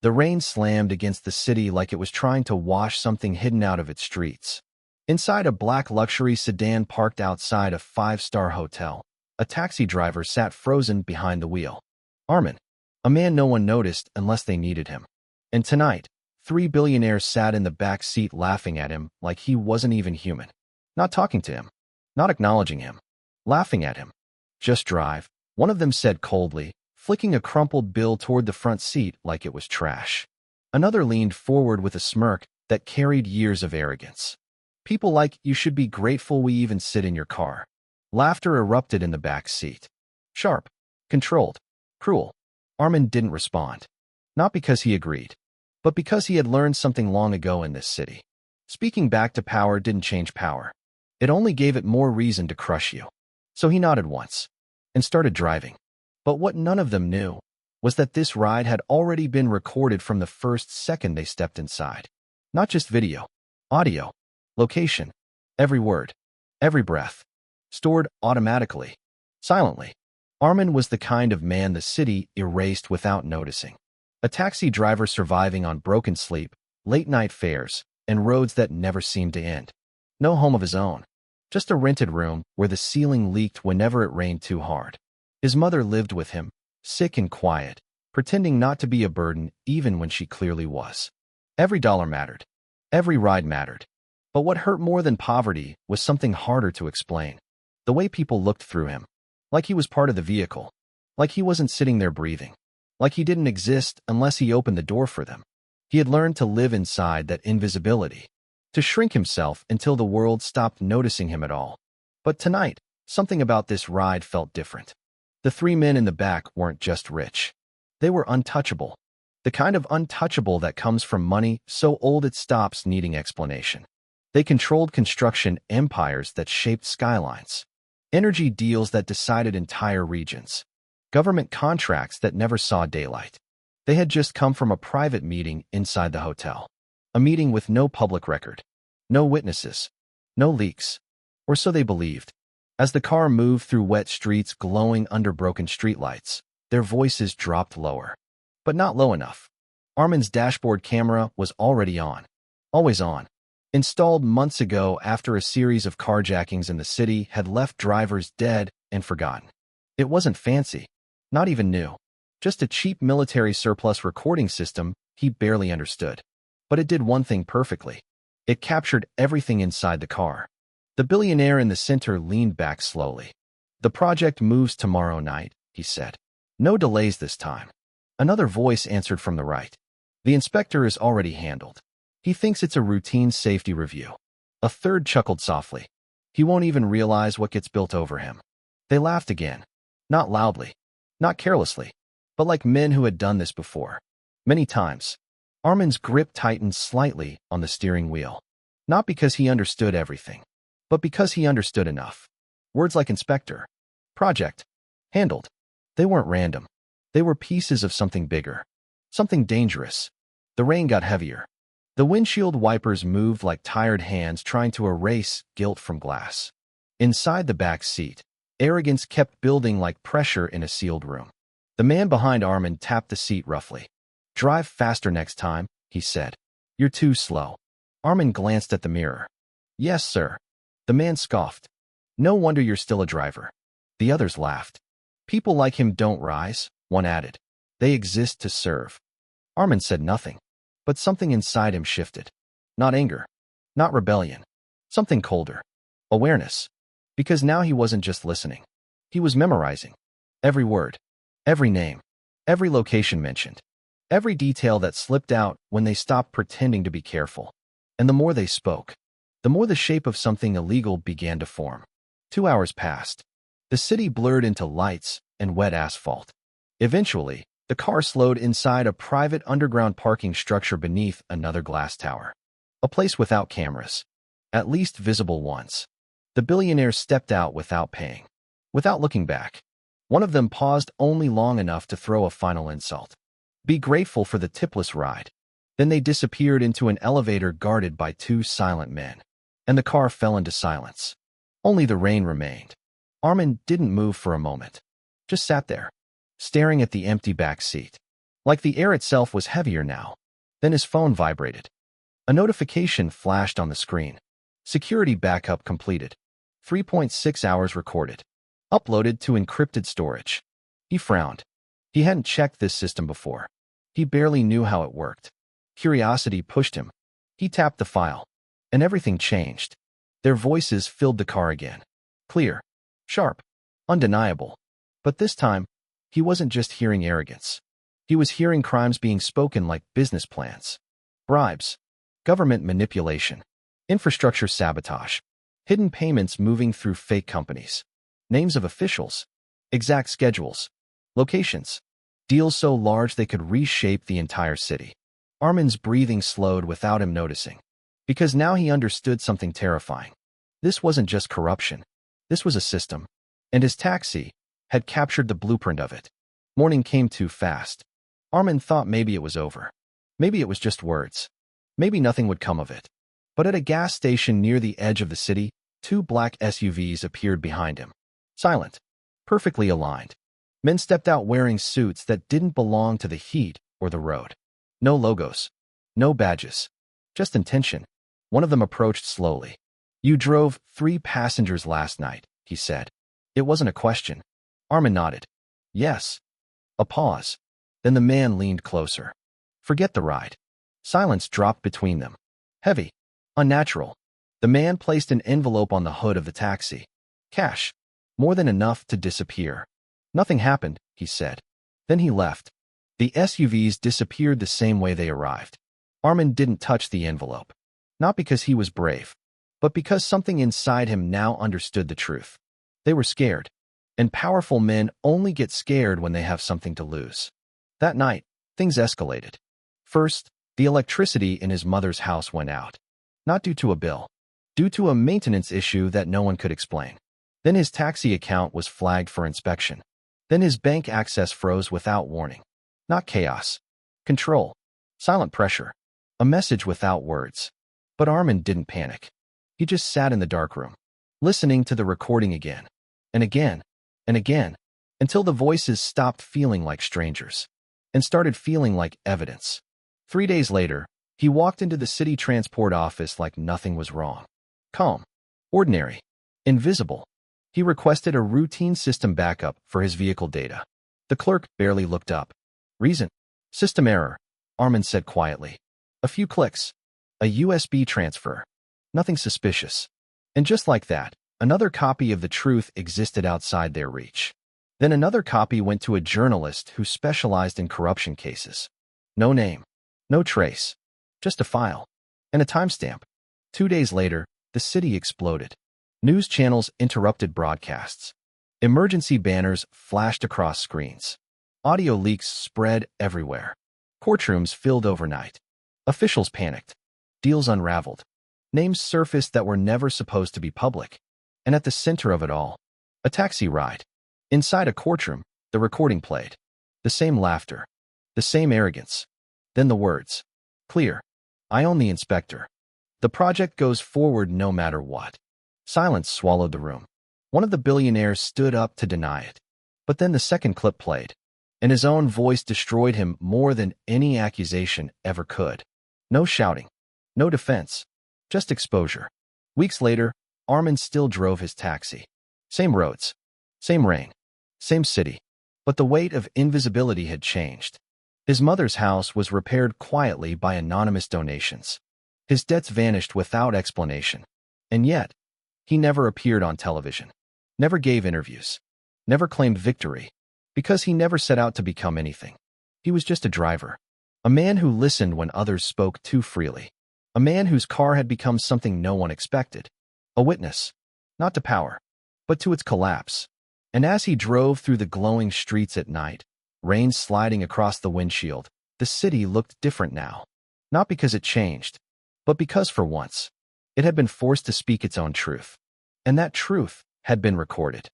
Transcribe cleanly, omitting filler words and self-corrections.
The rain slammed against the city like it was trying to wash something hidden out of its streets. Inside a black luxury sedan parked outside a five-star hotel, a taxi driver sat frozen behind the wheel. Armin, a man no one noticed unless they needed him. And tonight, 3 billionaires sat in the back seat laughing at him like he wasn't even human. Not talking to him. Not acknowledging him. Laughing at him. Just drive, one of them said coldly, flicking a crumpled bill toward the front seat like it was trash. Another leaned forward with a smirk that carried years of arrogance. People like you should be grateful we even sit in your car. Laughter erupted in the back seat. Sharp, controlled, cruel. Armin didn't respond. Not because he agreed, but because he had learned something long ago in this city. Speaking back to power didn't change power. It only gave it more reason to crush you. So he nodded once and started driving. But what none of them knew was that this ride had already been recorded from the first second they stepped inside. Not just video, audio, location, every word, every breath, stored automatically, silently. Armin was the kind of man the city erased without noticing. A taxi driver surviving on broken sleep, late-night fares, and roads that never seemed to end. No home of his own. Just a rented room where the ceiling leaked whenever it rained too hard. His mother lived with him, sick and quiet, pretending not to be a burden even when she clearly was. Every dollar mattered. Every ride mattered. But what hurt more than poverty was something harder to explain. The way people looked through him. Like he was part of the vehicle. Like he wasn't sitting there breathing. Like he didn't exist unless he opened the door for them. He had learned to live inside that invisibility. To shrink himself until the world stopped noticing him at all. But tonight, something about this ride felt different. The 3 men in the back weren't just rich. They were untouchable. The kind of untouchable that comes from money so old it stops needing explanation. They controlled construction empires that shaped skylines. Energy deals that decided entire regions. Government contracts that never saw daylight. They had just come from a private meeting inside the hotel. A meeting with no public record. No witnesses. No leaks. Or so they believed. As the car moved through wet streets glowing under broken streetlights, their voices dropped lower. But not low enough. Armin's dashboard camera was already on. Always on. Installed months ago after a series of carjackings in the city had left drivers dead and forgotten. It wasn't fancy. Not even new. Just a cheap military surplus recording system he barely understood. But it did one thing perfectly. It captured everything inside the car. The billionaire in the center leaned back slowly. The project moves tomorrow night, he said. No delays this time. Another voice answered from the right. The inspector is already handled. He thinks it's a routine safety review. A third chuckled softly. He won't even realize what gets built over him. They laughed again. Not loudly. Not carelessly. But like men who had done this before. Many times. Armin's grip tightened slightly on the steering wheel. Not because he understood everything, but because he understood enough. Words like inspector, project, handled. They weren't random. They were pieces of something bigger. Something dangerous. The rain got heavier. The windshield wipers moved like tired hands trying to erase guilt from glass. Inside the back seat, arrogance kept building like pressure in a sealed room. The man behind Armin tapped the seat roughly. Drive faster next time, he said. You're too slow. Armin glanced at the mirror. Yes, sir. The man scoffed. No wonder you're still a driver. The others laughed. People like him don't rise, one added. They exist to serve. Armin said nothing, but something inside him shifted. Not anger. Not rebellion. Something colder. Awareness. Because now he wasn't just listening. He was memorizing. Every word. Every name. Every location mentioned. Every detail that slipped out when they stopped pretending to be careful. And the more they spoke, the more the shape of something illegal began to form. 2 hours passed. The city blurred into lights and wet asphalt. Eventually, the car slowed inside a private underground parking structure beneath another glass tower. A place without cameras. At least visible ones. The billionaires stepped out without paying. Without looking back. One of them paused only long enough to throw a final insult. Be grateful for the tipless ride. Then they disappeared into an elevator guarded by 2 silent men. And the car fell into silence. Only the rain remained. Armin didn't move for a moment. Just sat there, staring at the empty back seat. Like the air itself was heavier now. Then his phone vibrated. A notification flashed on the screen. Security backup completed. 3.6 hours recorded. Uploaded to encrypted storage. He frowned. He hadn't checked this system before. He barely knew how it worked. Curiosity pushed him. He tapped the file. And everything changed. Their voices filled the car again. Clear. Sharp. Undeniable. But this time, he wasn't just hearing arrogance. He was hearing crimes being spoken like business plans. Bribes. Government manipulation. Infrastructure sabotage. Hidden payments moving through fake companies. Names of officials. Exact schedules. Locations. Deals so large they could reshape the entire city. Armin's breathing slowed without him noticing. Because now he understood something terrifying. This wasn't just corruption. This was a system. And his taxi had captured the blueprint of it. Morning came too fast. Armin thought maybe it was over. Maybe it was just words. Maybe nothing would come of it. But at a gas station near the edge of the city, 2 black SUVs appeared behind him. Silent. Perfectly aligned. Men stepped out wearing suits that didn't belong to the heat or the road. No logos. No badges. Just intention. One of them approached slowly. "You drove 3 passengers last night," he said. It wasn't a question. Armin nodded. "Yes." A pause. Then the man leaned closer. "Forget the ride." Silence dropped between them. Heavy. Unnatural. The man placed an envelope on the hood of the taxi. Cash. More than enough to disappear. "Nothing happened," he said. Then he left. The SUVs disappeared the same way they arrived. Armin didn't touch the envelope. Not because he was brave, but because something inside him now understood the truth. They were scared. And powerful men only get scared when they have something to lose. That night, things escalated. First, the electricity in his mother's house went out. Not due to a bill. Due to a maintenance issue that no one could explain. Then his taxi account was flagged for inspection. Then his bank access froze without warning. Not chaos. Control. Silent pressure. A message without words. But Armin didn't panic. He just sat in the darkroom, listening to the recording again, and again, and again, until the voices stopped feeling like strangers, and started feeling like evidence. 3 days later, he walked into the city transport office like nothing was wrong. Calm. Ordinary. Invisible. He requested a routine system backup for his vehicle data. The clerk barely looked up. "Reason? System error," Armin said quietly. A few clicks. A USB transfer. Nothing suspicious. And just like that, another copy of the truth existed outside their reach. Then another copy went to a journalist who specialized in corruption cases. No name. No trace. Just a file. And a timestamp. 2 days later, the city exploded. News channels interrupted broadcasts. Emergency banners flashed across screens. Audio leaks spread everywhere. Courtrooms filled overnight. Officials panicked. Deals unraveled. Names surfaced that were never supposed to be public. And at the center of it all, a taxi ride. Inside a courtroom, the recording played. The same laughter. The same arrogance. Then the words. Clear. I own the inspector. The project goes forward no matter what. Silence swallowed the room. One of the billionaires stood up to deny it. But then the second clip played. And his own voice destroyed him more than any accusation ever could. No shouting. No defense. Just exposure. Weeks later, Armin still drove his taxi. Same roads. Same rain. Same city. But the weight of invisibility had changed. His mother's house was repaired quietly by anonymous donations. His debts vanished without explanation. And yet, he never appeared on television. Never gave interviews. Never claimed victory. Because he never set out to become anything. He was just a driver. A man who listened when others spoke too freely. A man whose car had become something no one expected. A witness. Not to power, but to its collapse. And as he drove through the glowing streets at night, rain sliding across the windshield, the city looked different now. Not because it changed, but because for once, it had been forced to speak its own truth. And that truth had been recorded.